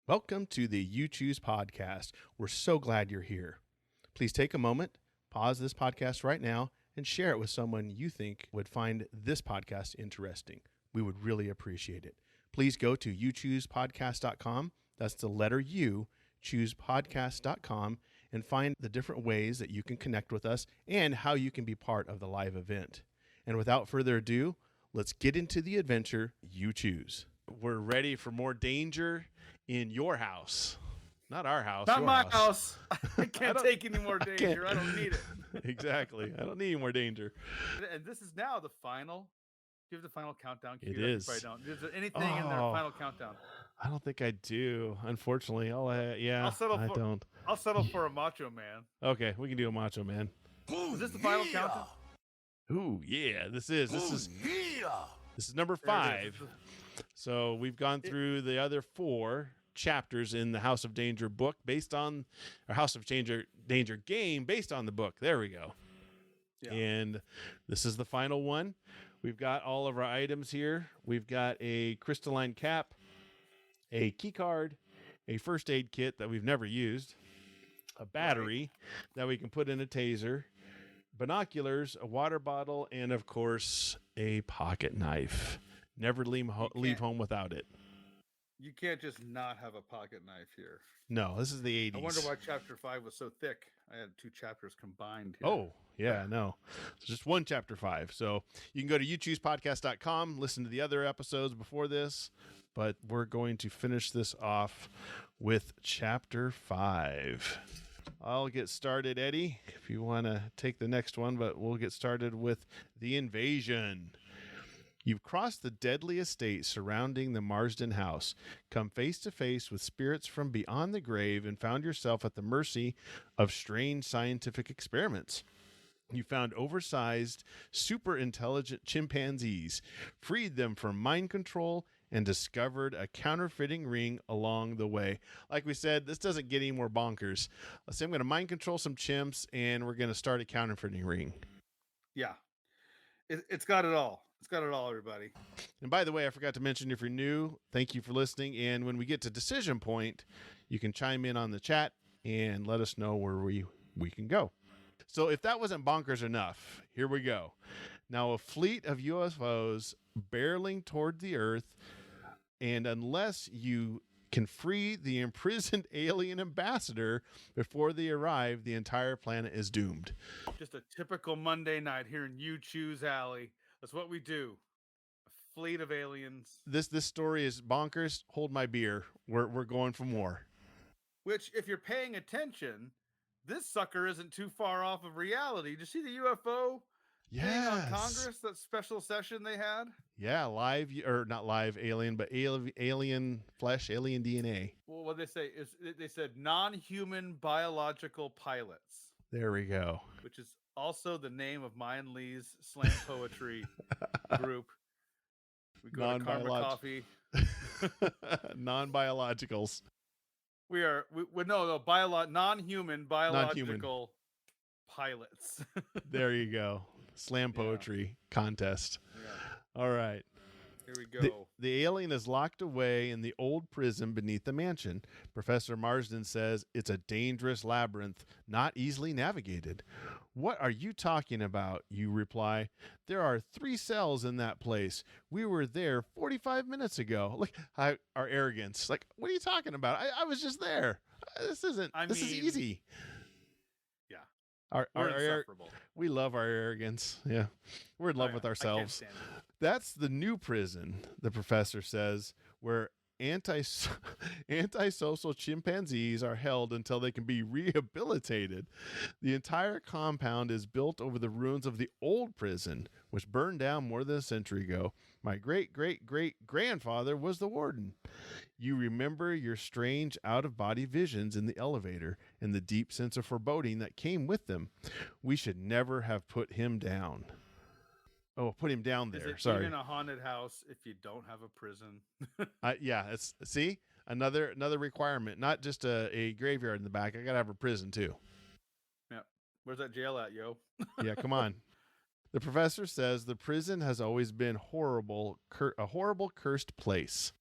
Welcome to the You Choose podcast. We're so glad you're here. Please take a moment, pause this podcast right now, and share it with someone you think would find this podcast interesting. We would really appreciate it. Please go to youchoosepodcast.com. That's the letter U, choosepodcast.com, and find the different ways that you can connect with us and how you can be part of the live event. And without further ado, let's get into the adventure you choose. We're ready for more danger in your house. Not our house. Not your my house. I can't take any more can't. danger. I don't need it. Exactly. I don't need any more danger. And this is now the final. Give the final countdown. It is. I don't. Is there anything in their final countdown? I don't think I do. Unfortunately, I don't. I'll settle for a Macho Man. Okay, we can do a Macho Man. Is this the final countdown? Ooh, yeah. This is number 5. So we've gone through the other 4 chapters in the House of Danger book House of Danger game based on the book. There we go. Yeah. And this is the final one. We've got all of our items here. We've got a crystalline cap, a key card, a first aid kit that we've never used, a battery that we can put in a taser, binoculars, a water bottle, and of course a pocket knife. Never leave home without it. You can't just not have a pocket knife here. No, this is the 80s. I wonder why chapter 5 was so thick. I had 2 chapters combined here. Oh, yeah, no. It's just one chapter 5. So you can go to youchoosepodcast.com, listen to the other episodes before this, but we're going to finish this off with chapter 5. I'll get started, Eddie, if you want to take the next one, but we'll get started with the invasion. You've crossed the deadly estate surrounding the Marsden house, come face to face with spirits from beyond the grave, and found yourself at the mercy of strange scientific experiments. You found oversized, super intelligent chimpanzees, freed them from mind control, and discovered a counterfeiting ring along the way. Like we said, this doesn't get any more bonkers. Let's say I'm going to mind control some chimps, and we're going to start a counterfeiting ring. Yeah. It's got it all. It's got it all, everybody. And by the way, I forgot to mention, if you're new, thank you for listening. And when we get to decision point, you can chime in on the chat and let us know where we can go. So if that wasn't bonkers enough, here we go. Now, a fleet of UFOs barreling toward the Earth, and unless you can free the imprisoned alien ambassador before they arrive, the entire planet is doomed. Just a typical Monday night here in You Choose Alley. That's what we do. A fleet of aliens. This story is bonkers. Hold my beer. We're going for more. Which, if you're paying attention, this sucker isn't too far off of reality. Did you see the UFO? Yes. On Congress, that special session they had? Yeah, live, or not live alien, but alien flesh, alien DNA. Well, what they say is they said non-human biological pilots. There we go. Which is also the name of Maya and Lee's slam poetry group. We go to Karma Coffee. Non-biologicals. Non-human biological pilots. There you go. Slam poetry contest. Yeah. All right. Here we go. The alien is locked away in the old prison beneath the mansion. Professor Marsden says it's a dangerous labyrinth, not easily navigated. What are you talking about? You reply. There are 3 cells in that place. We were there 45 minutes ago. Look, our arrogance. Like, what are you talking about? I was just there. This is easy. Yeah. We're insufferable. We love our arrogance. Yeah. We're in love with ourselves. I can't stand it. That's the new prison, the professor says, where antisocial chimpanzees are held until they can be rehabilitated. The entire compound is built over the ruins of the old prison, which burned down more than a century ago. My great-great-great-grandfather was the warden. You remember your strange out-of-body visions in the elevator and the deep sense of foreboding that came with them. We should never have put him down. Oh, put him down there. Is it Sorry. even a haunted house if you don't have a prison? Yeah, it's another requirement. Not just a graveyard in the back. I gotta have a prison too. Yeah, where's that jail at, yo? Yeah, come on. The professor says the prison has always been a horrible, cursed place.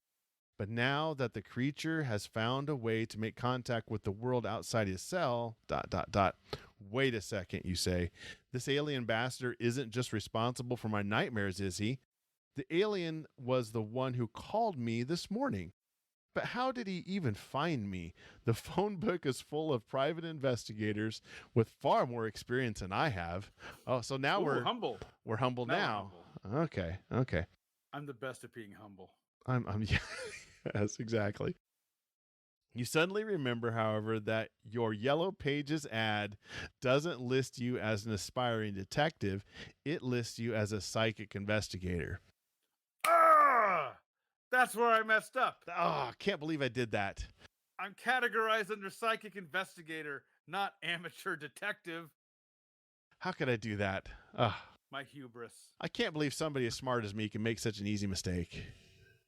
But now that the creature has found a way to make contact with the world outside his cell, ... Wait a second, you say. This alien ambassador isn't just responsible for my nightmares, is he? The alien was the one who called me this morning. But how did he even find me? The phone book is full of private investigators with far more experience than I have. Oh, so now we're humble. We're humble now. Okay. I'm the best at being humble. I'm yes, exactly. You suddenly remember, however, that your Yellow Pages ad doesn't list you as an aspiring detective. It lists you as a psychic investigator. That's where I messed up. Oh, can't believe I did that. I'm categorized under psychic investigator, not amateur detective. How could I do that? My hubris. I can't believe somebody as smart as me can make such an easy mistake.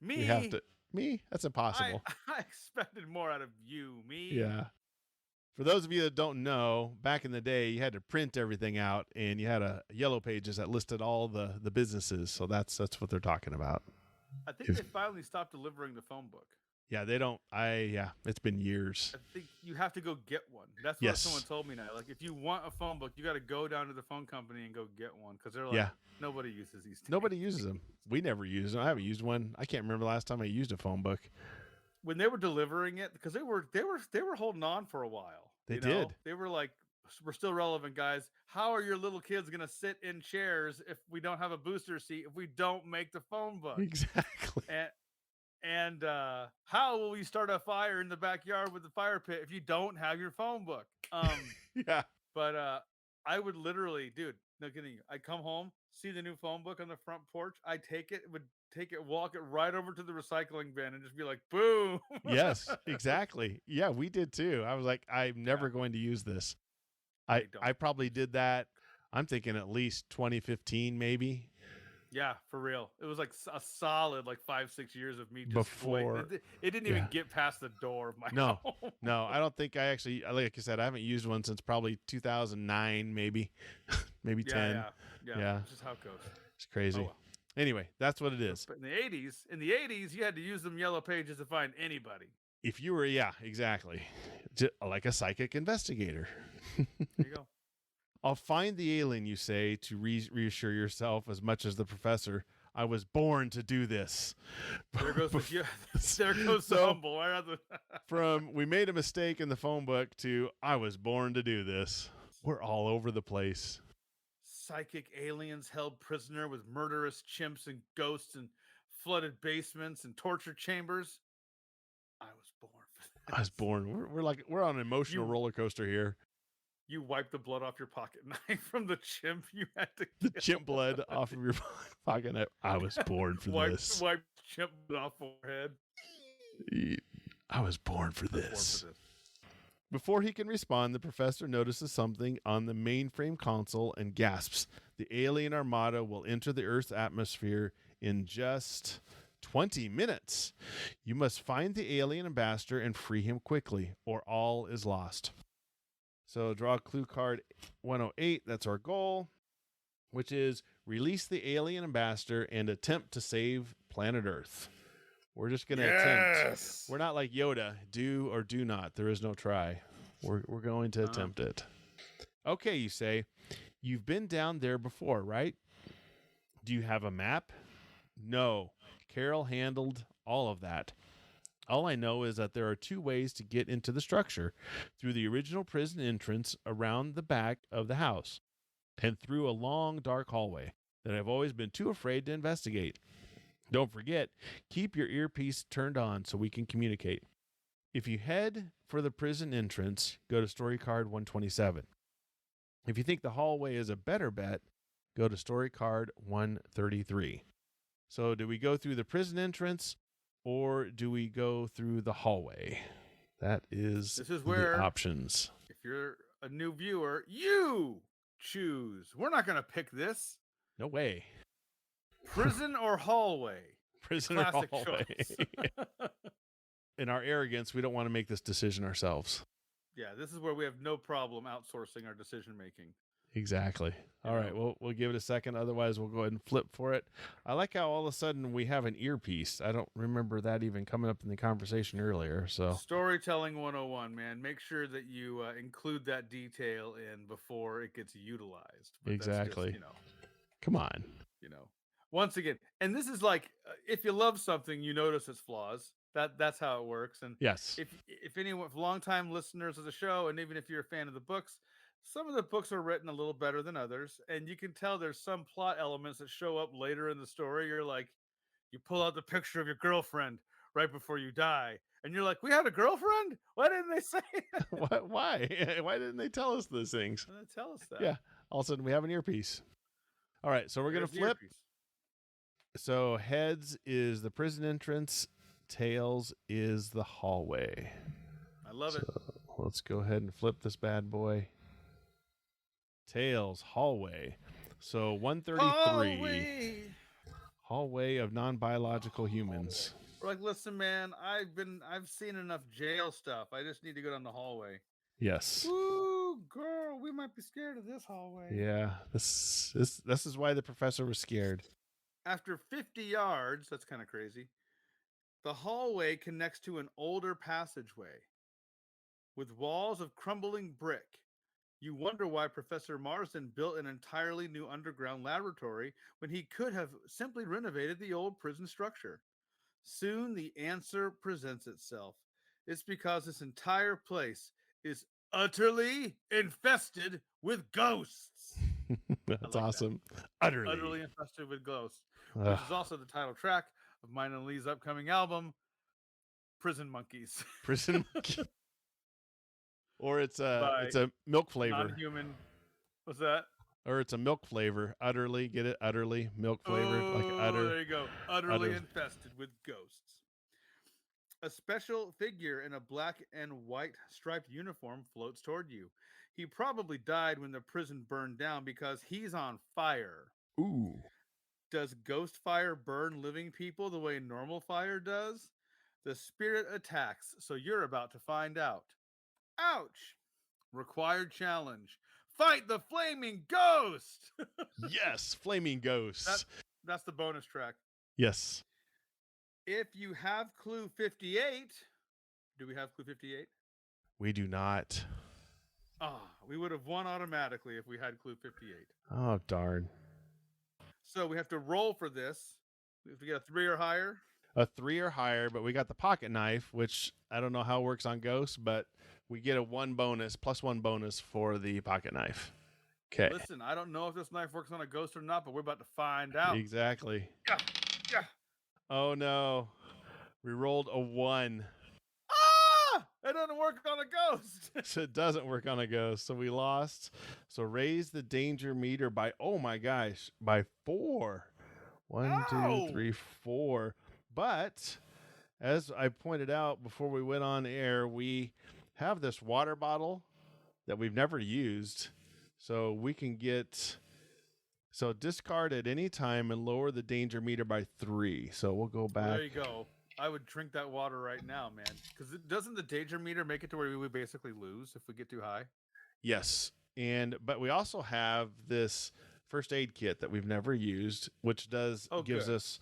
Me? You have to. Me? That's impossible. I expected more out of you. Me? Yeah. For those of you that don't know, back in the day, you had to print everything out, and you had a Yellow Pages that listed all the businesses. So that's what they're talking about. I think they finally stopped delivering the phone book. Yeah, they don't. It's been years. I think you have to go get one. That's what someone told me now. Like, if you want a phone book, you got to go down to the phone company and go get one, because they're like, nobody uses these things. Nobody uses them. We never use them. I haven't used one. I can't remember the last time I used a phone book. When they were delivering it, because they were holding on for a while. They did. They were like, we're still relevant, guys. How are your little kids going to sit in chairs if we don't have a booster seat, if we don't make the phone book? Exactly. And how will we start a fire in the backyard with the fire pit if you don't have your phone book? Yeah. But I would literally, dude, no kidding you. I'd come home, see the new phone book on the front porch. I'd walk it right over to the recycling bin and just be like, boom. Yes, exactly. Yeah, we did too. I was like, I'm never going to use this. I probably did that. I'm thinking at least 2015, maybe. Yeah, for real. It was like a solid 5-6 years of me just before. It didn't even get past the door of my home. No, I don't think I actually, like I said, I haven't used one since probably 2009, maybe 10. Yeah. This is how it goes. It's crazy. Oh, well. Anyway, that's what it is. But in the 80s, you had to use them Yellow Pages to find anybody. If you were, exactly. Like a psychic investigator. There you go. I'll find the alien, you say, to reassure yourself as much as the professor. I was born to do this. There goes the humble. From we made a mistake in the phone book to I was born to do this. We're all over the place. Psychic aliens held prisoner with murderous chimps and ghosts and flooded basements and torture chambers. I was born for this. I was born. We're on an emotional roller coaster here. You wipe the blood off your pocket knife from the chimp you had to kill. The chimp blood off of your pocket knife. I was born for this. Wipe chimp blood off forehead. I was born for this. Before he can respond, the professor notices something on the mainframe console and gasps. The alien armada will enter the Earth's atmosphere in just 20 minutes. You must find the alien ambassador and free him quickly, or all is lost. So draw clue card 108. That's our goal, which is release the alien ambassador and attempt to save planet Earth. We're just going to attempt. We're not like Yoda. Do or do not. There is no try. We're going to attempt it. Okay, you say. You've been down there before, right? Do you have a map? No. Carol handled all of that. All I know is that there are 2 ways to get into the structure, through the original prison entrance around the back of the house, and through a long, dark hallway that I've always been too afraid to investigate. Don't forget, keep your earpiece turned on so we can communicate. If you head for the prison entrance, go to story card 127. If you think the hallway is a better bet, go to story card 133. So do we go through the prison entrance, or do we go through the hallway? This is where the options. If you're a new viewer, you choose. We're not going to pick this. No way. Prison or hallway? Prison Classic or hallway. In our arrogance, we don't want to make this decision ourselves. Yeah, this is where we have no problem outsourcing our decision making. Exactly. All right, we'll give it a second. Otherwise, we'll go ahead and flip for it. I like how all of a sudden we have an earpiece. I don't remember that even coming up in the conversation earlier. So Storytelling 101, man. Make sure that you include that detail in before it gets utilized. But exactly. that's just, Come on. Once again, and this is like, if you love something, you notice its flaws. That's how it works. And Yes. if anyone, longtime listeners of the show, and even if you're a fan of the books, some of the books are written a little better than others, and you can tell there's some plot elements that show up later in the story. You're like, you pull out the picture of your girlfriend right before you die, and you're like, we had a girlfriend? Why didn't they say it? Why? Why didn't they tell us those things? Tell us that. Yeah. All of a sudden we have an earpiece. All right, so we're going to flip. So heads is the prison entrance, tails is the hallway. I love it. Let's go ahead and flip this bad boy. Tails, hallway. So 133. Hallway of non-biological humans. We're like, listen, man, I've seen enough jail stuff. I just need to go down the hallway. Yes. Ooh, girl, we might be scared of this hallway. Yeah, this is why the professor was scared. After 50 yards, that's kind of crazy, the hallway connects to an older passageway with walls of crumbling brick. You wonder why Professor Marsden built an entirely new underground laboratory when he could have simply renovated the old prison structure. Soon the answer presents itself. It's because this entire place is utterly infested with ghosts. That's awesome. That. Utterly infested with ghosts. Which is also the title track of mine and Lee's upcoming album, Prison Monkeys. Prison Monkeys. Or it's a milk flavor. Non-human. What's that? Or it's a milk flavor. Utterly, get it? Utterly milk flavored, like utter. There you go. Utterly infested with ghosts. A special figure in a black and white striped uniform floats toward you. He probably died when the prison burned down because he's on fire. Ooh. Does ghost fire burn living people the way normal fire does? The spirit attacks, so you're about to find out. Ouch! Required challenge. Fight the flaming ghost! Yes, flaming ghosts. That's the bonus track. Yes. If you have clue 58, do we have clue 58? We do not. We would have won automatically if we had clue 58. Oh, darn. So we have to roll for this. We have to get a 3 or higher. A 3 or higher, but we got the pocket knife, which I don't know how it works on ghosts, but we get a plus one bonus for the pocket knife. Okay. Listen, I don't know if this knife works on a ghost or not, but we're about to find out. Exactly. Yeah. Oh no. We rolled a 1. It doesn't work on a ghost. So it doesn't work on a ghost. So we lost. So raise the danger meter by, oh my gosh, by 4. 1, 2, 3, 4. But as I pointed out before we went on air, we have this water bottle that we've never used. So we can discard at any time and lower the danger meter by 3. So we'll go back. There you go. I would drink that water right now, man. Because doesn't the danger meter make it to where we basically lose if we get too high? Yes. But we also have this first aid kit that we've never used, which gives us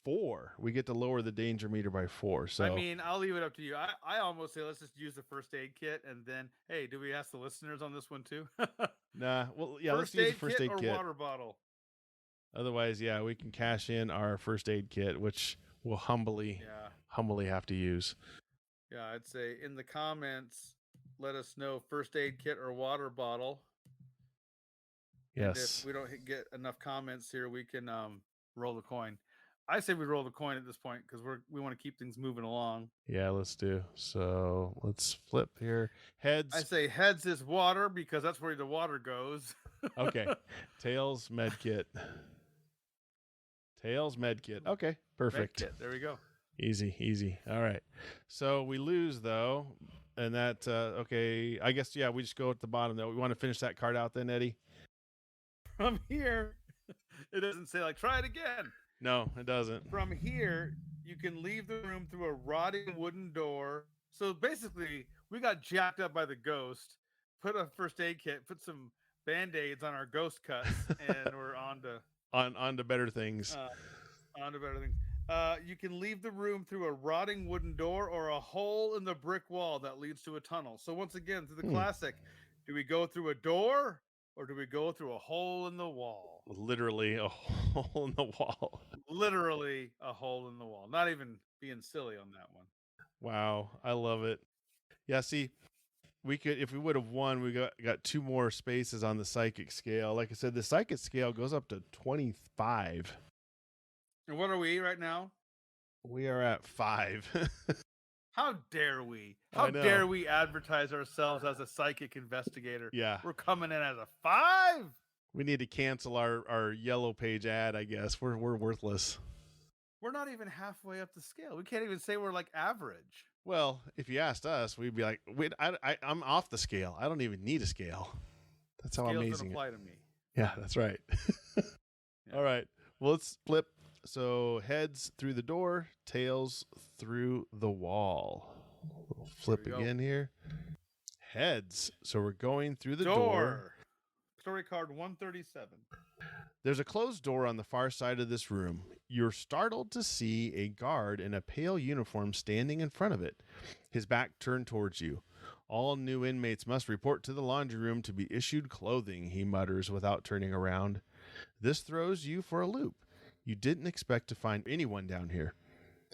4. We get to lower the danger meter by 4. So I mean, I'll leave it up to you. I almost say let's just use the first aid kit, and then hey, do we ask the listeners on this one too? Nah. Well, yeah. Let's use the first aid kit. Or water bottle. Otherwise, yeah, we can cash in our first aid kit, which we'll humbly have to use. Yeah, I'd say in the comments, let us know first aid kit or water bottle. Yes. And if we don't get enough comments here, we can roll the coin. I say we roll the coin at this point because we want to keep things moving along. Yeah, let's do. So let's flip here. Heads. I say heads is water because that's where the water goes. Okay. Tails med kit. Tails med kit. Okay, perfect. Med kit. There we go. Easy. All right. So we lose though, and that okay. I guess we just go at the bottom though. We want to finish that card out then, Eddie. From here, it doesn't say like try it again. No, it doesn't. From here, you can leave the room through a rotting wooden door. So basically, we got jacked up by the ghost. Put a first aid kit. Put some Band-Aids on our ghost cuts, and we're on to better things. On to better things. You can leave the room through a rotting wooden door or a hole in the brick wall that leads to a tunnel. So once again, through the classic, do we go through a door or do we go through a hole in the wall? Literally a hole in the wall. Literally a hole in the wall. Not even being silly on that one. Wow, I love it. Yeah, see, we could, if we would have won, we got 2 more spaces on the psychic scale. Like I said, the psychic scale goes up to 25. And what are we right now? We are at 5. How dare we? I How know. dare we advertise ourselves as a psychic investigator? Yeah. We're coming in as a 5. We need to cancel our yellow page ad, I guess. We're worthless. We're not even halfway up the scale. We can't even say we're like average. Well, if you asked us, we'd be like, wait, I'm off the scale. I don't even need a scale. That's how Scales amazing don't apply to me. Yeah, that's right. Yeah. All right. Well, let's flip. So heads through the door, tails through the wall. We'll flip again here. Heads. So we're going through the door. Story card 137. There's a closed door on the far side of this room. You're startled to see a guard in a pale uniform standing in front of it, his back turned towards you. All new inmates must report to the laundry room to be issued clothing, he mutters without turning around. This throws you for a loop. You didn't expect to find anyone down here.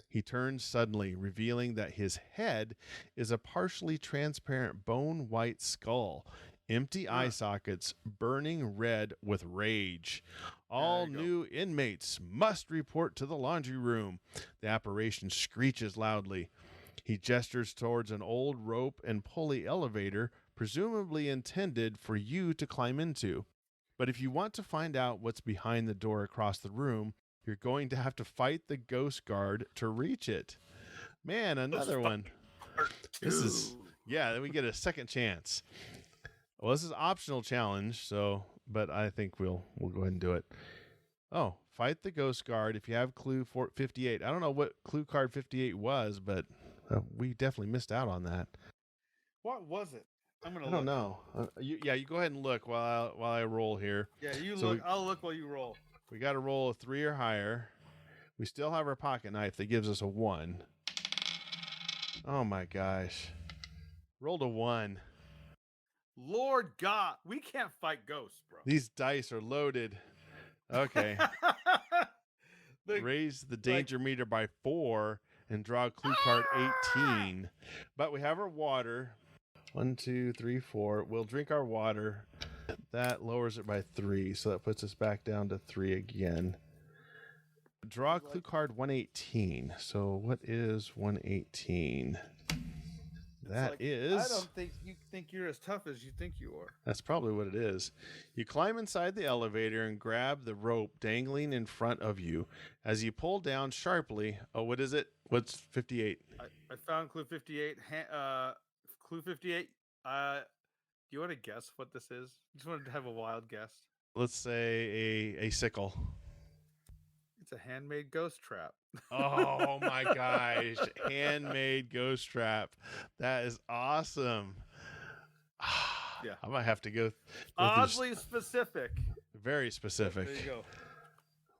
He turns suddenly, revealing that his head is a partially transparent bone-white skull, empty eye sockets burning red with rage. All new inmates must report to the laundry room. The apparition screeches loudly. He gestures towards an old rope and pulley elevator, presumably intended for you to climb into. But if you want to find out what's behind the door across the room, you're going to have to fight the ghost guard to reach it. Man, another one. This is, then we get a second chance. Well, this is optional challenge, but I think we'll go ahead and do it. Oh, fight the ghost guard if you have clue 58. I don't know what clue card 58 was, but we definitely missed out on that. What was it? I don't know. You go ahead and look while I roll here. Yeah, look. I'll look while you roll. We got to roll a 3 or higher. We still have our pocket knife that gives us a 1. Oh my gosh. Rolled a 1. Lord God, we can't fight ghosts, bro. These dice are loaded. Okay. Raise the danger meter by 4 and draw clue card 18. But we have our water. 1, 2, 3, 4. We'll drink our water. That lowers it by 3, so that puts us back down to 3 again. Draw clue card 118. So what is 118? That is... I don't think you think you're as tough as you think you are. That's probably what it is. You climb inside the elevator and grab the rope dangling in front of you. As you pull down sharply... Oh, what is it? What's 58? I found clue 58. Clue 58. Do you want to guess what this is? Just wanted to have a wild guess. Let's say a sickle. It's a handmade ghost trap. Oh my gosh. Handmade ghost trap. That is awesome. Yeah. I might have to go. Oddly specific. Very specific. There you go.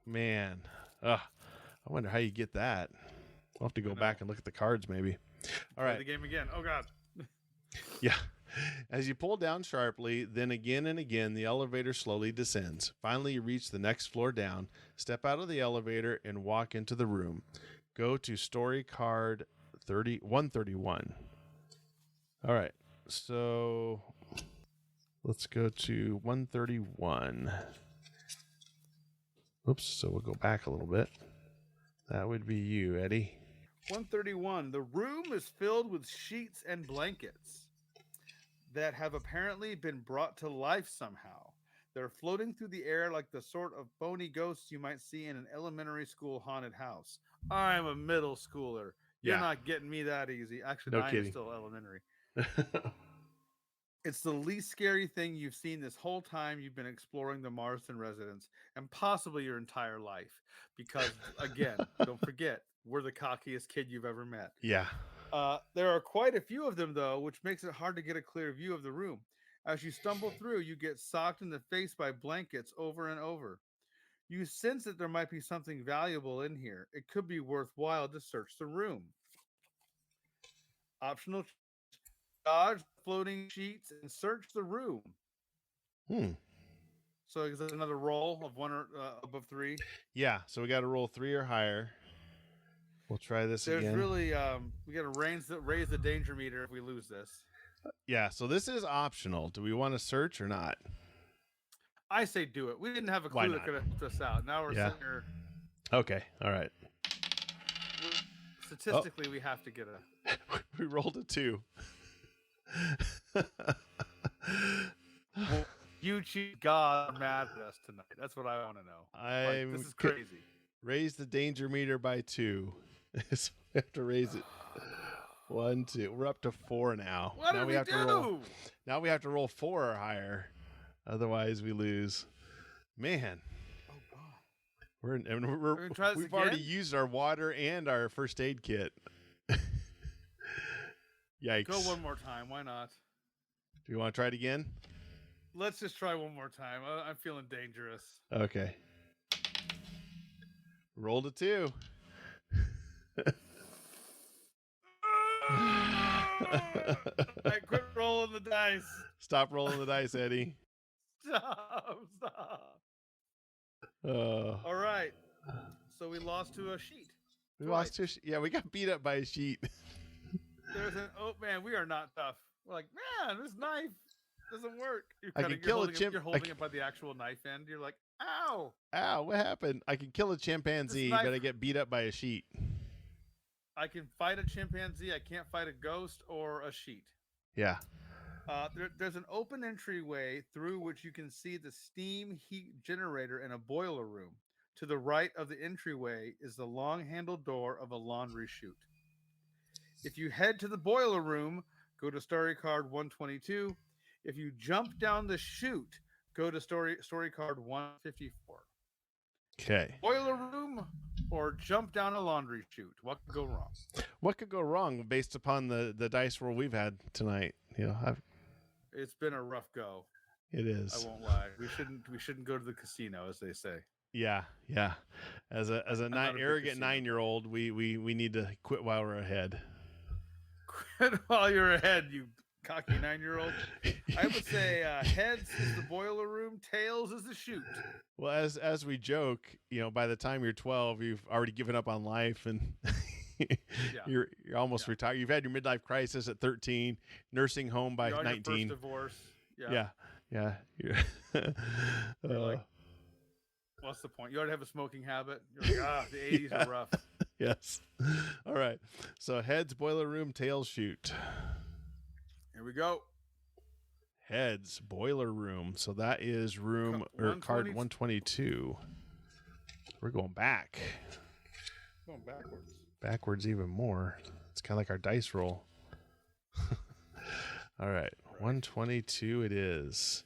Man. I wonder how you get that. I'll have to go back and look at the cards maybe. All right. Play the game again. Oh, God. Yeah. As you pull down sharply, then again and again, the elevator slowly descends. Finally, you reach the next floor down, step out of the elevator, and walk into the room. Go to story card 131. All right. So let's go to 131. Oops. So we'll go back a little bit. That would be you, Eddie. 131. The room is filled with sheets and blankets that have apparently been brought to life somehow. They're floating through the air like the sort of bony ghosts you might see in an elementary school haunted house. I'm a middle schooler. You're not getting me that easy. Actually, I'm still elementary. It's the least scary thing you've seen this whole time you've been exploring the Marston residence, and possibly your entire life. Because, again, don't forget, we're the cockiest kid you've ever met. Yeah. There are quite a few of them, though, which makes it hard to get a clear view of the room. As you stumble through, you get socked in the face by blankets over and over. You sense that there might be something valuable in here. It could be worthwhile to search the room. Optional: dodge floating sheets and search the room. Hmm. So is that another roll of one or above 3? Yeah. So we got to roll 3 or higher. We'll try this There's again. really we got to raise the danger meter if we lose this. Yeah. So this is optional. Do we want to search or not? I say do it. We didn't have a Why clue that not? could have helped us out. Now we're Yeah. sitting here. Okay. All right. Statistically, we have to get a. We rolled a 2. YouTube God mad at us tonight. That's what I want to know. This is crazy. Raise the danger meter by 2. So we have to raise it. 1, 2. We're up to 4 now. What now did we have do? to roll. Now we have to roll 4 or higher. Otherwise, we lose. Man. Oh God. We've already used our water and our first aid kit. Yikes. Go one more time. Why not? Do you want to try it again? Let's just try one more time. I'm feeling dangerous. Okay. Rolled a 2. I quit rolling the dice. Stop rolling the dice, Eddie. Stop. All right. So we lost to a sheet. We lost to yeah, we got beat up by a sheet. There's an man, we are not tough. We're like, man, this knife doesn't work. I can kill a chimp. You're holding it by the actual knife end. You're like, ow. Ow, what happened? I can kill a chimpanzee, but I get beat up by a sheet. I can fight a chimpanzee. I can't fight a ghost or a sheet. Yeah. There's an open entryway through which you can see the steam heat generator in a boiler room. To the right of the entryway is the long-handled door of a laundry chute. If you head to the boiler room, go to story card 122. If you jump down the chute, go to story card 154. Okay. Boiler room or jump down a laundry chute. What could go wrong? What could go wrong based upon the dice roll we've had tonight? You know, it's been a rough go. It is. I won't lie. We shouldn't go to the casino, as they say. Yeah. As a arrogant 9-year-old, we need to quit while we're ahead. Quit while you're ahead, you cocky 9-year-old. I would say heads is the boiler room, tails is the chute. Well, as we joke, you know, by the time you're 12, you've already given up on life and you're almost retired. You've had your midlife crisis at 13, nursing home by you're on 19. Your first divorce. Yeah. You're like, what's the point? You already have a smoking habit. You're like, the 80s are rough. Yes. All right. So heads, boiler room, tails, chute. Here we go. Heads, boiler room. So that is room or card 122. We're going back. Going backwards. Backwards even more. It's kind of like our dice roll. All right. 122 it is.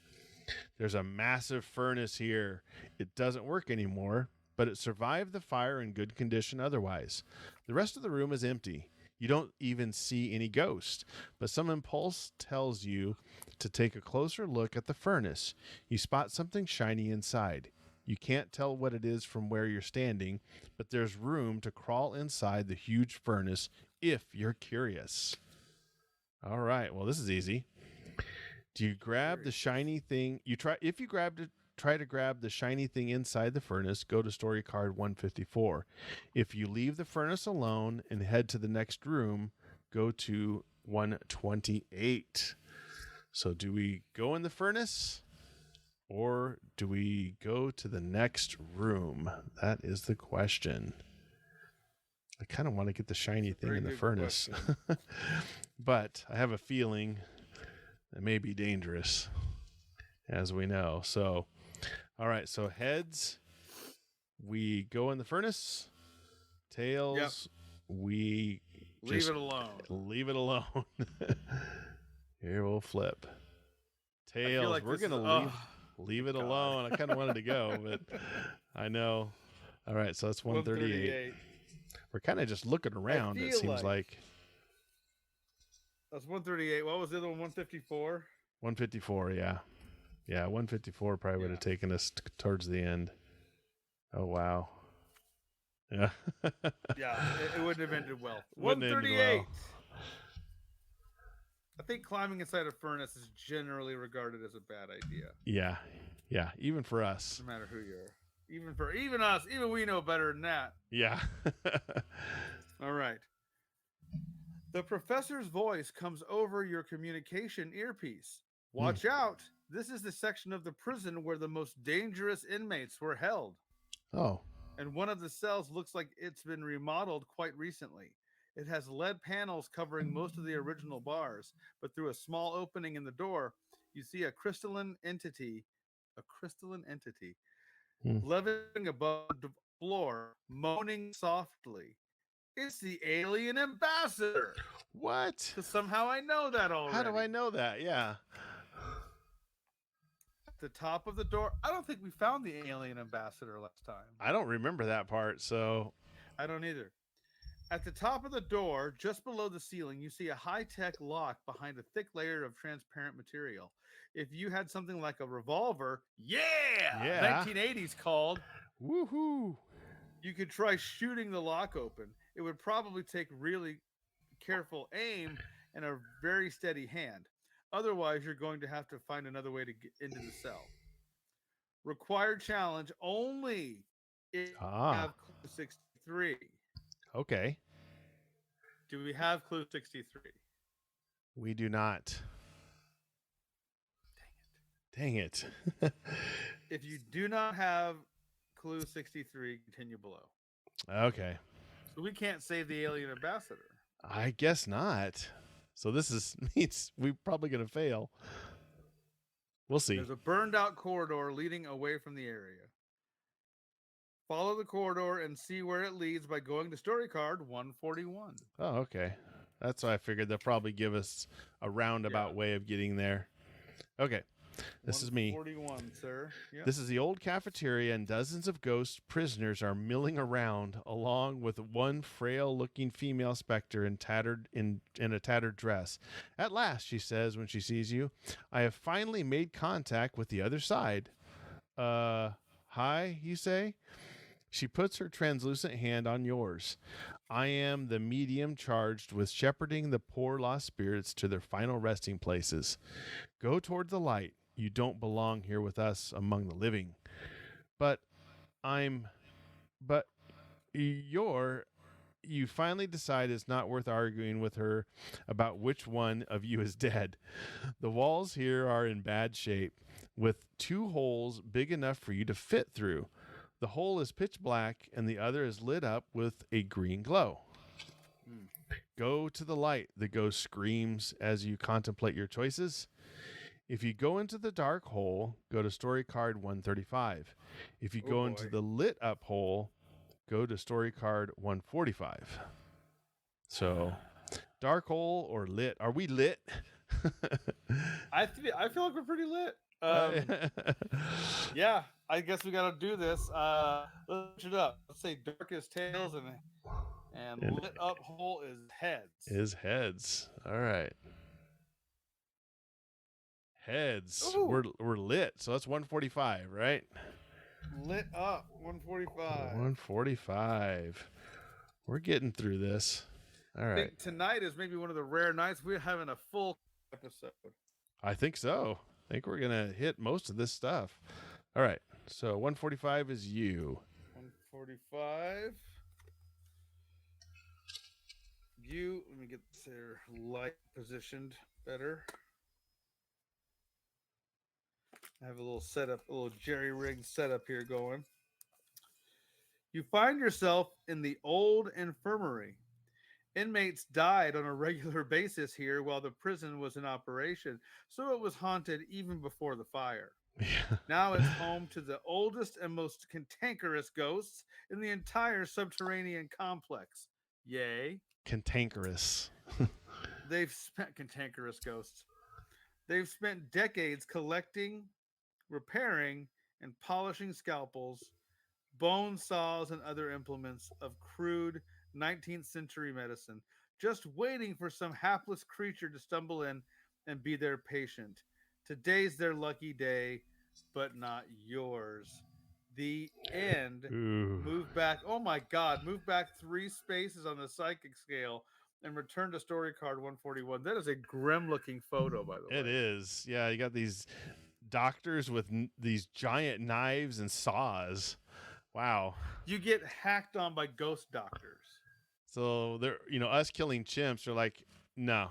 There's a massive furnace here. It doesn't work anymore, but it survived the fire in good condition otherwise. The rest of the room is empty. You don't even see any ghost, but some impulse tells you to take a closer look at the furnace. You spot something shiny inside. You can't tell what it is from where you're standing, but there's room to crawl inside the huge furnace if you're curious. All right, well, this is easy. Do you grab the shiny thing? If you try to grab the shiny thing inside the furnace, go to story card 154. If you leave the furnace alone and head to the next room, go to 128. So do we go in the furnace or do we go to the next room? That is the question. I kind of want to get the shiny thing in the furnace, but I have a feeling it may be dangerous, as we know. So, all right. So heads, we go in the furnace. Tails, we leave it alone. Leave it alone. Here we'll flip. Tails, like we're gonna leave it alone. I kind of wanted to go, but I know. All right, so that's 138. We're kind of just looking around. It seems like that's 138. What was the other one? 154. 154, yeah. Yeah, 154 probably would have taken us towards the end. Oh, wow. Yeah. Yeah, it wouldn't have ended well. Wouldn't have ended 138. well. I think climbing inside a furnace is generally regarded as a bad idea. Yeah. Yeah, even for us. No matter who you are. Even us, even we know better than that. Yeah. All right. The professor's voice comes over your communication earpiece. Watch out. This is the section of the prison where the most dangerous inmates were held. Oh. And one of the cells looks like it's been remodeled quite recently. It has lead panels covering most of the original bars, but through a small opening in the door, you see a crystalline entity levitating above the floor, moaning softly. It's the alien ambassador. What? Because somehow I know that already. How do I know that? Yeah. At the top of the door, I don't think we found the alien ambassador last time. I don't remember that part, so. I don't either. At the top of the door, just below the ceiling, you see a high-tech lock behind a thick layer of transparent material. If you had something like a revolver, yeah. 1980s called, woohoo, you could try shooting the lock open. It would probably take really careful aim and a very steady hand. Otherwise, you're going to have to find another way to get into the cell. Required challenge only if you have clue 63. Okay. Do we have clue 63? We do not. Dang it. If you do not have clue 63, continue below. Okay. So we can't save the alien ambassador. I guess not. So this means we're probably going to fail. We'll see. There's a burned out corridor leading away from the area. Follow the corridor and see where it leads by going to story card 141. Oh, okay. That's why I figured they'll probably give us a roundabout way of getting there. Okay. This is me. 141, sir. Yep. This is the old cafeteria, and dozens of ghost prisoners are milling around, along with one frail-looking female specter in a tattered dress. At last, she says when she sees you, I have finally made contact with the other side. Hi, you say? She puts her translucent hand on yours. I am the medium charged with shepherding the poor lost spirits to their final resting places. Go toward the light. You don't belong here with us among the living. You finally decide it's not worth arguing with her about which one of you is dead. The walls here are in bad shape, with 2 holes big enough for you to fit through. The hole is pitch black, and the other is lit up with a green glow. Go to the light, the ghost screams as you contemplate your choices. If you go into the dark hole, go to story card 135. If you go into the lit up hole, go to story card 145. So, dark hole or lit? Are we lit? I feel like we're pretty lit. Yeah, I guess we got to do this. Let's switch it up. Let's say dark is tails and lit up hole is heads. Is heads. All right. Heads. Ooh. We're lit. So that's 145, right? Lit up 145. 145. We're getting through this. All right. I think tonight is maybe one of the rare nights we're having a full episode. I think so. I think we're going to hit most of this stuff. All right. So 145 is you. 145. You, let me get their light positioned better. I have a little setup, a little jerry-rigged setup here going. You find yourself in the old infirmary. Inmates died on a regular basis here while the prison was in operation, so it was haunted even before the fire. Yeah. Now it's home to the oldest and most cantankerous ghosts in the entire subterranean complex. Yay. Cantankerous. They've spent cantankerous ghosts. They've spent decades collecting, repairing, and polishing scalpels, bone saws, and other implements of crude 19th century medicine, just waiting for some hapless creature to stumble in and be their patient. Today's their lucky day, but not yours. The end. Ooh. Move back. Oh my God. Move back 3 spaces on the psychic scale and return to story card 141. That is a grim looking photo, by the way. It is. Yeah, you got these doctors with these giant knives and saws. Wow. You get hacked on by ghost doctors. So they're, us killing chimps are like, no,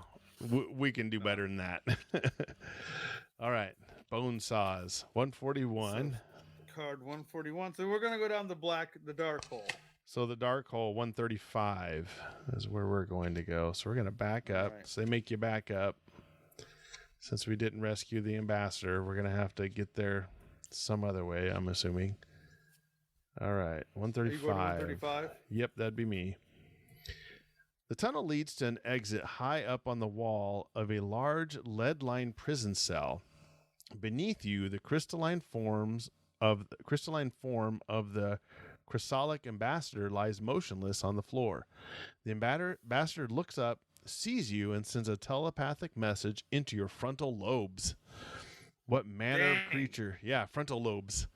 we can do better than that. All right. Bone saws 141. So, card 141. So we're going to go down the dark hole. So the dark hole 135 is where we're going to go. So we're going to back up. Right. So they make you back up. Since we didn't rescue the ambassador, we're going to have to get there some other way, I'm assuming. All right. 135. 135? Yep, that'd be me. The tunnel leads to an exit high up on the wall of a large lead-lined prison cell. Beneath you, the crystalline form of the chrysalic ambassador lies motionless on the floor. The ambassador looks up, sees you, and sends a telepathic message into your frontal lobes. What manner of creature? Yeah, frontal lobes.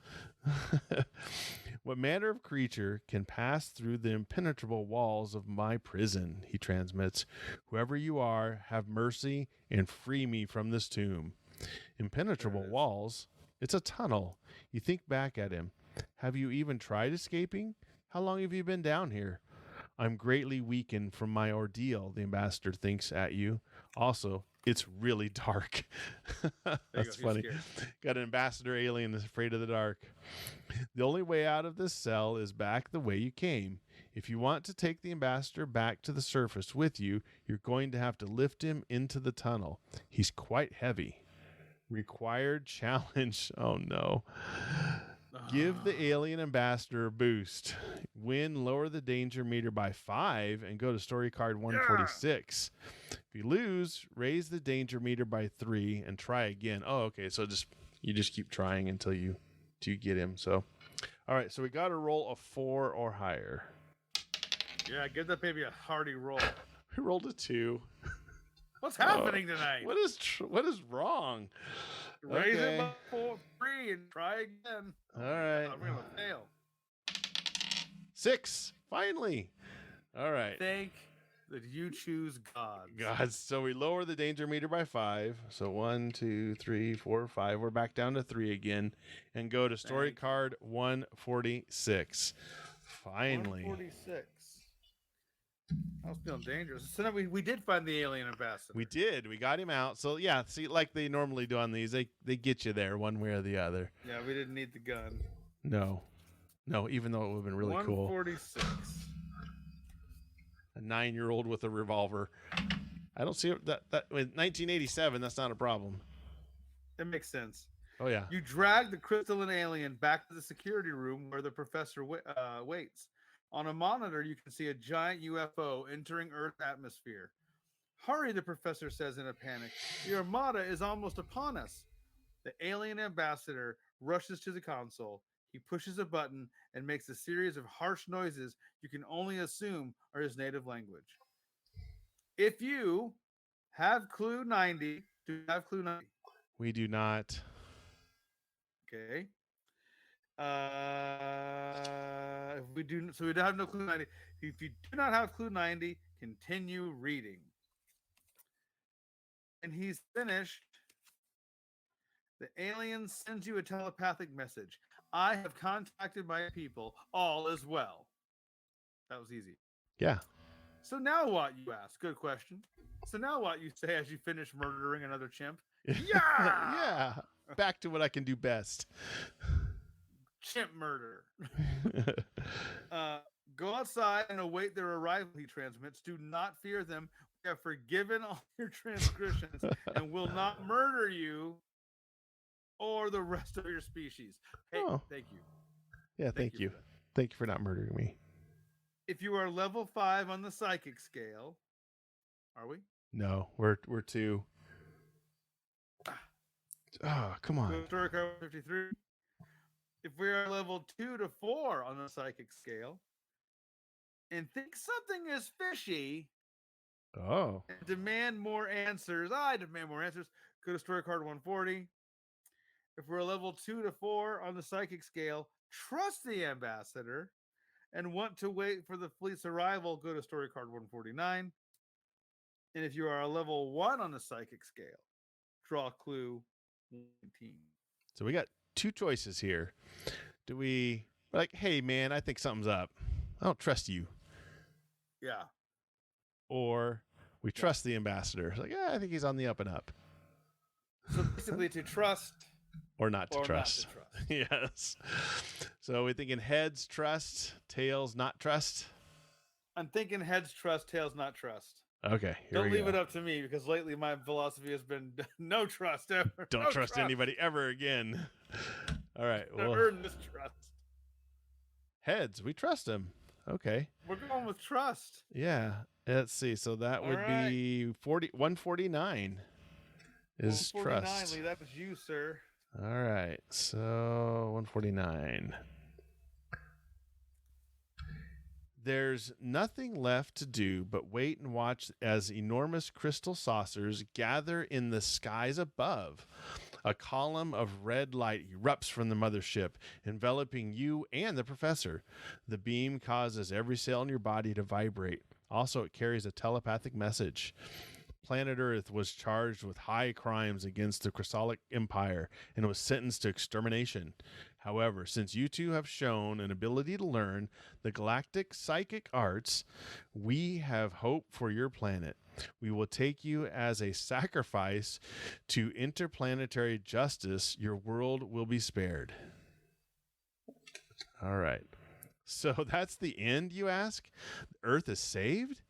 What manner of creature can pass through the impenetrable walls of my prison? He transmits. Whoever you are, have mercy and free me from this tomb. Impenetrable walls? It's a tunnel. You think back at him. Have you even tried escaping? How long have you been down here? I'm greatly weakened from my ordeal, the ambassador thinks at you. Also, it's really dark. That's funny. Got an ambassador alien that's afraid of the dark. The only way out of this cell is back the way you came. If you want to take the ambassador back to the surface with you, you're going to have to lift him into the tunnel. He's quite heavy. Required challenge. Oh, no. Give the alien ambassador a boost. Win, lower the danger meter by 5 and go to story card 146. If you lose, raise the danger meter by 3 and try again. Oh, okay. So you just keep trying until you get him. So, all right. So we got to roll a 4 or higher. Yeah, give that baby a hearty roll. We rolled a 2. What's happening tonight? What is wrong? Raise it by 3 and try again. All right. I'm gonna fail. 6. Finally. All right. Thank that you choose God. God. So we lower the danger meter by 5. So 1, 2, 3, 4, 5. We're back down to 3 again, and go to story card 146. Finally. 146. I was feeling dangerous. So now we did find the alien ambassador. We did. We got him out. So yeah, see, like they normally do on these, they get you there one way or the other. Yeah, we didn't need the gun. No, even though it would have been really cool. 146. A 9-year-old with a revolver. I don't see that with 1987. That's not a problem. That makes sense. Oh yeah. You drag the crystalline alien back to the security room where the professor waits. On a monitor, you can see a giant UFO entering Earth's atmosphere. Hurry, the professor says in a panic. The armada is almost upon us. The alien ambassador rushes to the console. He pushes a button and makes a series of harsh noises you can only assume are his native language. If you have clue 90, do you have clue 90? We do not. Okay. If we do, so we don't have no clue 90. If you do not have clue 90, continue reading. And he's finished. The alien sends you a telepathic message. I have contacted my people. All is well. That was easy. Yeah. So now what, you ask? Good question. So now what, you say as you finish murdering another chimp? Yeah! Yeah. Back to what I can do best. Chimp murder. Go outside and await their arrival, he transmits. Do not fear them. We have forgiven all your transgressions and will not murder you or the rest of your species. Hey, thank you. Yeah, thank you. Thank you for not murdering me. If you are level 5 on the psychic scale, are we? No, we're 2. Oh, come on. Story card 53. If we are level 2 to 4 on the psychic scale and think something is fishy, Oh. And demand more answers. I demand more answers. Go to story card 140. If we're a level 2 to 4 on the psychic scale, trust the ambassador and want to wait for the fleet's arrival, go to story card 149. And if you are a level 1 on the psychic scale, draw clue 19. So we got two choices here. Do we like, hey man, I think something's up. I don't trust you. Yeah. Or we trust the ambassador. It's like, yeah, I think he's on the up and up. So basically to trust or not to or trust. not to trust. Yes. So we're thinking heads trust, tails not trust. I'm thinking heads trust, tails not trust. Okay. Don't leave it up to me because lately my philosophy has been no trust ever. Don't trust anybody ever again. All right. Well, earn this trust. Heads, we trust him. Okay. We're going with trust. Yeah. Let's see. So that would be 149 is 149, trust. Lee, that was you, sir. All right. So 149. There's nothing left to do but wait and watch as enormous crystal saucers gather in the skies above. A column of red light erupts from the mothership, enveloping you and the professor. The beam causes every cell in your body to vibrate. Also, it carries a telepathic message. Planet Earth was charged with high crimes against the Chrysalic Empire and was sentenced to extermination. However, since you two have shown an ability to learn the galactic psychic arts, we have hope for your planet. We will take you as a sacrifice to interplanetary justice. Your world will be spared. All right. So that's the end, you ask? Earth is saved?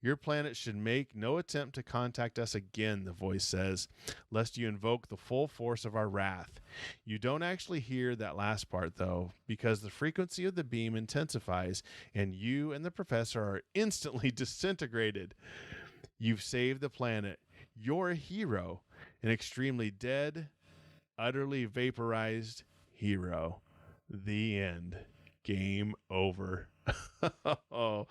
Your planet should make no attempt to contact us again, the voice says, lest you invoke the full force of our wrath. You don't actually hear that last part, though, because the frequency of the beam intensifies, and you and the professor are instantly disintegrated. You've saved the planet. You're a hero, an extremely dead, utterly vaporized hero. The end. Game over. Oh,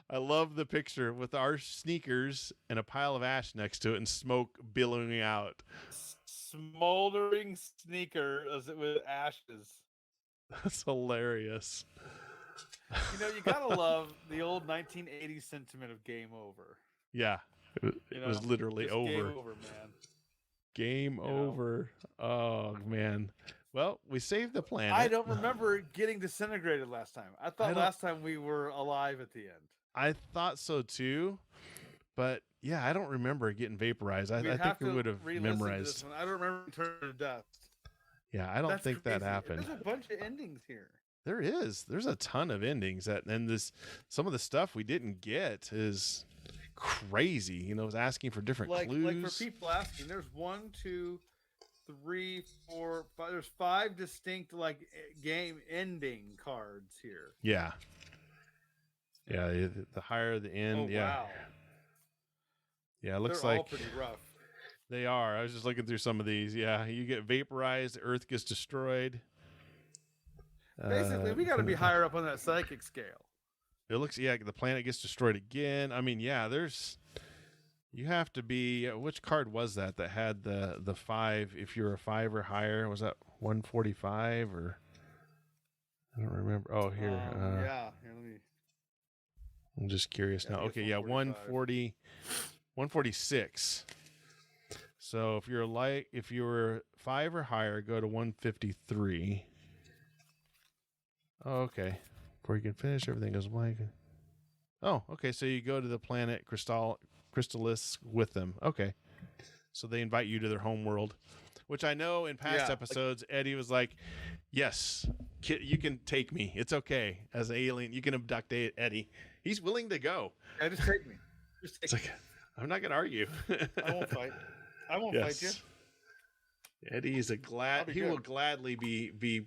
I love the picture with our sneakers and a pile of ash next to it and smoke billowing out. Smoldering sneaker as it with ashes. That's hilarious. You know, you gotta love the old 1980s sentiment of game over. Yeah, it was literally over. Game over, man. Game over. Oh, man. Well, we saved the planet. I don't remember getting disintegrated last time. I thought last time we were alive at the end. I thought so too, but yeah, I don't remember getting vaporized. I think we would have memorized. This one. I don't remember turning to dust. Yeah, I don't think that happened. There's a bunch of endings here. There is. There's a ton of endings and some of the stuff we didn't get is crazy. You know, it was asking for different clues. Like for people asking, there's 1, 2, 3, 4, 5. There's 5 distinct game ending cards here. Yeah. Yeah, the higher the end, Wow. Yeah, it looks They're like all pretty rough. They are. I was just looking through some of these. Yeah, you get vaporized, the Earth gets destroyed. Basically, we got to be higher up on that psychic scale. It looks, the planet gets destroyed again. I mean, you have to be, which card was that had the 5, if you're a 5 or higher? Was that 145 or? I don't remember. Oh, here. Here, let me. I'm just curious now. Okay, 146. So if you're 5 or higher, go to 153. Oh, okay. Before you can finish, everything goes blank. Oh, okay. So you go to the planet Crystallis with them. Okay. So they invite you to their home world, which I know in past episodes, Eddie was like, yes, you can take me. It's okay. As an alien, you can abduct Eddie. He's willing to go. Yeah, just take me. I'm not going to argue. I won't fight. I won't fight you. Eddie is he will gladly be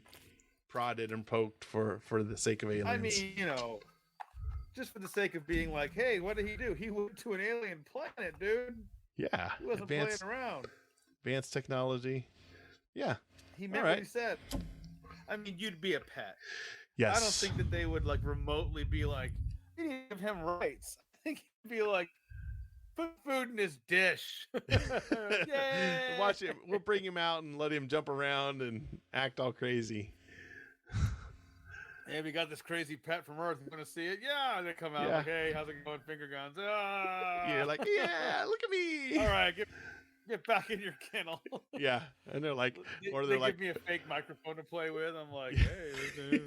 prodded and poked for the sake of aliens. I mean, just for the sake of being like, hey, what did he do? He went to an alien planet, dude. Yeah. He wasn't playing around. Advanced technology. Yeah. He meant what he said. I mean, you'd be a pet. Yes. I don't think that they would remotely be like, you need to give him rights. I think he'd be like, Put food in his dish. Yay! Watch him. We'll bring him out and let him jump around and act all crazy. Hey, we got this crazy pet from Earth. You want to see it? Yeah. They come out Yeah. like, hey, how's it going? Finger guns. You're like, yeah, look at me. All right, get back in your kennel. Yeah, and they're like, or they they're like, give me a fake microphone to play with. I'm like, hey,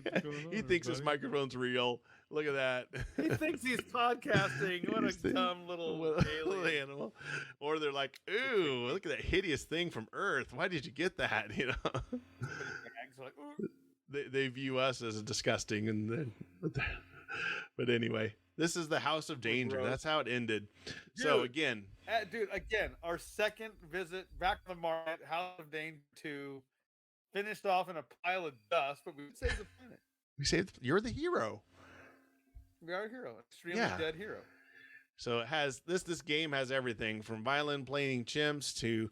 what's going on, he thinks this everybody? microphone's real. Look at that. He thinks he's podcasting. What a dumb little alien. animal. Or they're like, ooh, look at that hideous thing from Earth. Why did you get that? You know, Bags, like, ooh. they view us as disgusting, and then, but anyway, this is the House of Danger. Gross. That's how it ended. So Dude. again, Again, our second visit back to the market, House of Danger 2, finished off in a pile of dust, but we saved the planet. we say you're the hero. We are a hero, extremely Yeah. dead hero. So it has this game has everything from violin playing chimps to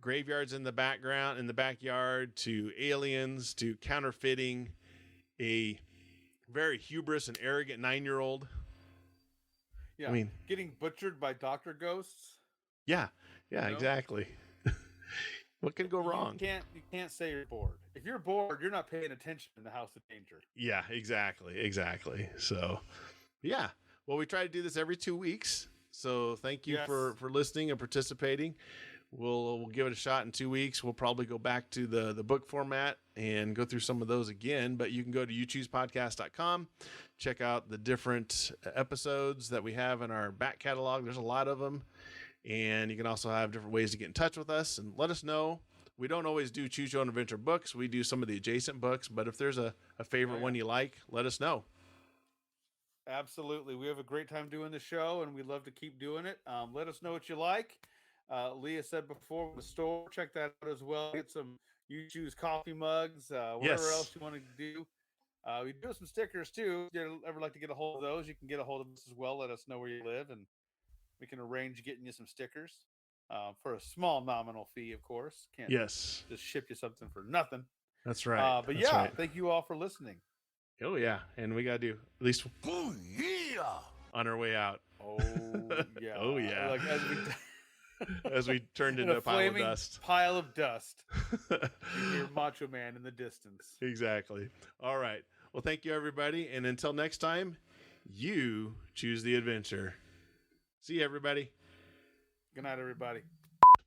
graveyards in the background, in the backyard, to aliens, to counterfeiting a very hubris and arrogant 9-year-old. Yeah, I mean, getting butchered by Dr. Ghosts. yeah, You know? exactly. What could go wrong? You can't say you're bored. If you're bored, you're not paying attention in the House of Danger. Yeah, exactly. So, yeah. Well, we try to do this every 2 weeks. So thank you Yes. for listening and participating. We'll give it a shot in 2 weeks. We'll probably go back to the book format and go through some of those again. But you can go to youchoosepodcast.com, check out the different episodes that we have in our back catalog. There's a lot of them. And you can also have different ways to get in touch with us and let us know. We don't always do Choose Your Own Adventure books. We do some of the adjacent books. But if there's a favorite one you like, let us know. Absolutely. We have a great time doing the show, and we love to keep doing it. Let us know what you like. Leah said before, the store, check that out as well. Get some You Choose coffee mugs, whatever Yes. else you want to do. We do some stickers too. If you ever like to get a hold of those, you can get a hold of us as well. Let us know where you live, and we can arrange getting you some stickers for a small nominal fee, of course. Can't Yes, just ship you something for nothing. that's right. But That's yeah, right. thank you all for listening. Oh, yeah. And we got to do at least on our way out. Oh yeah. Oh, yeah. Like As we turned in into a a pile of flaming dust. pile of dust. You hear Macho Man in the distance. Exactly. All right. Well, thank you, everybody. And until next time, you choose the adventure. See you, everybody. Good night, everybody.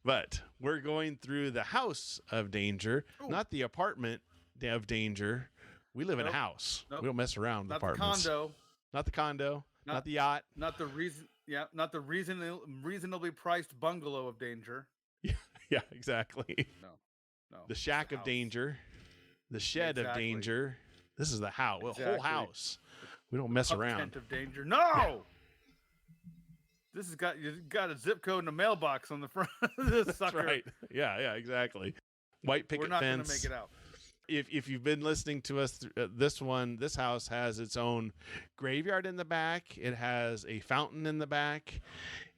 But we're going through the House of Danger, Ooh. not the apartment of danger. We live in a Nope. house. Nope. We don't mess around with Not the apartments. condo. Not the condo. Not Not- the yacht. Not the reason. Yeah, not the reasonably priced bungalow of danger. Yeah, exactly. No. The shack of house. danger. The shed of Exactly. danger. This is the house. The whole Exactly. house. We don't mess Pup around. tent of danger. No. This has got you got a zip code and a mailbox on the front of this That's sucker. right. Yeah, exactly. White picket We're not going fence. to make it out. If you've been listening to us, this house has its own graveyard in the back. It has a fountain in the back.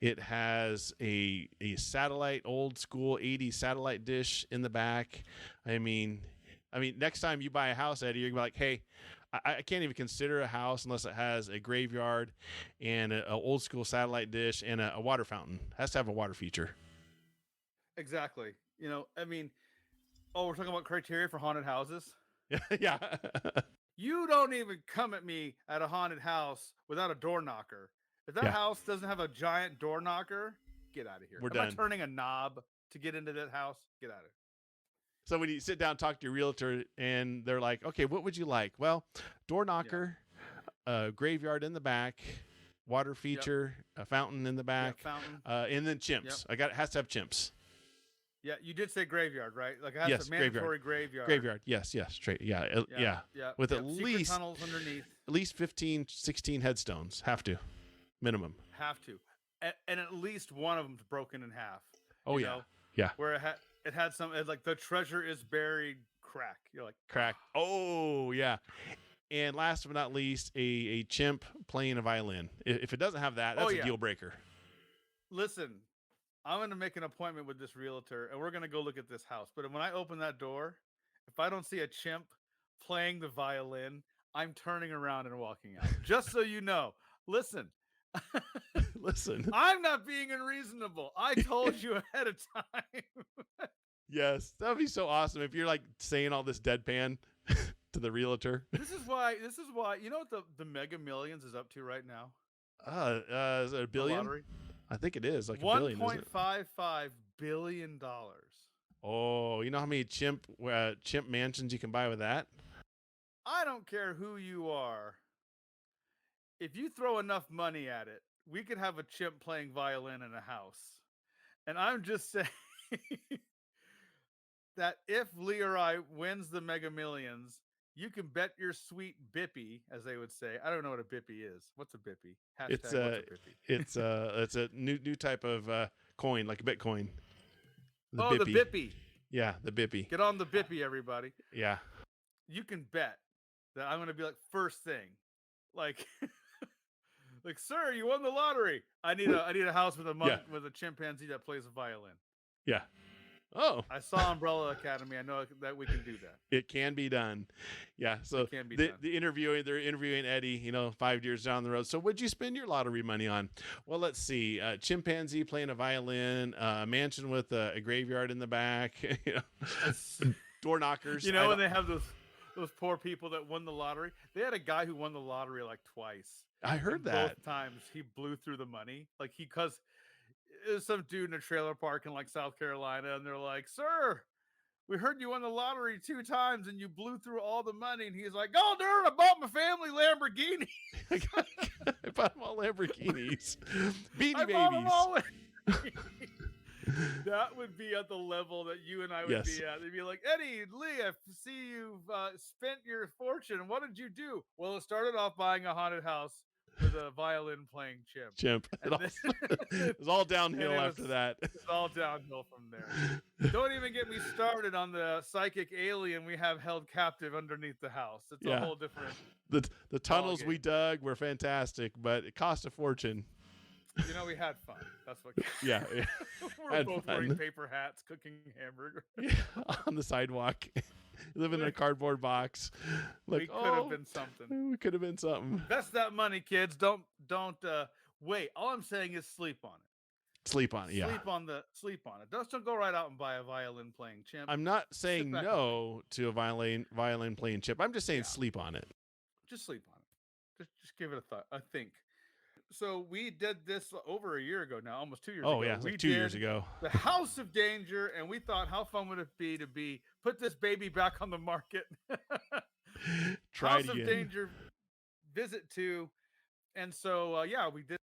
It has a satellite, old school 80s satellite dish in the back. I mean, next time you buy a house, Eddie, you're gonna be like, hey, I can't even consider a house unless it has a graveyard and an old school satellite dish and a water fountain. It has to have a water feature. Exactly. We're talking about criteria for haunted houses. Yeah. You don't even come at me at a haunted house without a door knocker. If that Yeah. house doesn't have a giant door knocker, get out of here. We're Am done. I turning a knob to get into that house? Get out of here. So when you sit down and talk to your realtor and they're like, okay, what would you like? Well, door knocker, graveyard in the back, water feature, a fountain in the back, Fountain. and then chimps. It has to have chimps. Yeah, you did say graveyard, right? Like it has Yes, a mandatory graveyard. Graveyard. Yes, straight. Yeah. With at secret least tunnels underneath. 15, 16 headstones. Have to. Minimum. Have to. And at least one of them's broken in half. Oh, you yeah. know, Yeah. Where it had some like the treasure is buried crack. You're like Crack. Oh, yeah. And last but not least, a chimp playing a violin. If it doesn't have that, that's a deal breaker. Listen, I'm going to make an appointment with this realtor and we're going to go look at this house. But when I open that door, if I don't see a chimp playing the violin, I'm turning around and walking out. Just so you know. Listen. Listen. I'm not being unreasonable. I told you ahead of time. Yes, that would be so awesome if you're like saying all this deadpan to the realtor. This is why. You know what the Mega Millions is up to right now? Is it a The billion? lottery. I think it is like a billion, isn't it? $1.55 billion. Oh, you know how many chimp mansions you can buy with that? I don't care who you are. If you throw enough money at it, we could have a chimp playing violin in a house. And I'm just saying that if Lee or I wins the Mega Millions, you can bet your sweet bippy, as they would say. I don't know what a bippy is. What's a bippy? It's Hashtag what's a bippy? it's a new type of coin, like a Bitcoin. The bippy. Yeah, the bippy. Get on the bippy, everybody. Yeah. You can bet that I'm going to be like first thing. Like like, sir, you won the lottery. I need a house with a monk with a chimpanzee that plays a violin. Yeah. Oh, I saw Umbrella Academy. I know that we can do that. it can be done. Yeah. So It can be done. they're interviewing Eddie, 5 years down the road. So what'd you spend your lottery money on? Well, let's see. Chimpanzee playing a violin, a mansion with a graveyard in the back, door knockers. When they have those poor people that won the lottery. They had a guy who won the lottery like twice. I heard that. Both times he blew through the money. Like because there's some dude in a trailer park in like South Carolina, and they're like, "Sir, we heard you won the lottery 2 times and you blew through all the money." And he's like, "Oh, darn, I bought my family Lamborghini. I bought them all Lamborghinis, Beanie I Babies." bought them all." That would be at the level that you and I would be at. They'd be like, "Eddie, Lee, I see you've spent your fortune. What did you do?" Well, it started off buying a haunted house with a violin playing chimp. It was all downhill after that. It's all downhill from there. Don't even get me started on the psychic alien we have held captive underneath the house. It's a whole different. The tunnels we dug were fantastic, but it cost a fortune. We had fun. That's what. Yeah. We're both wearing paper hats, cooking hamburger on the sidewalk, living in a cardboard box. Like, we could have been something. We could have been something. Invest that money, kids. Don't wait. All I'm saying is sleep on it. Sleep on it. Yeah. Sleep on it. Don't go right out and buy a violin playing chimp. I'm not saying no to a violin playing chimp. I'm just saying sleep on it. Just sleep on it. Just give it a thought. I think. So we did this over a year ago now, almost 2 years ago. Oh, yeah, like 2 years ago. The House of Danger, and we thought, how fun would it be to put this baby back on the market? Try House it again. of Danger Visit 2. And so, we did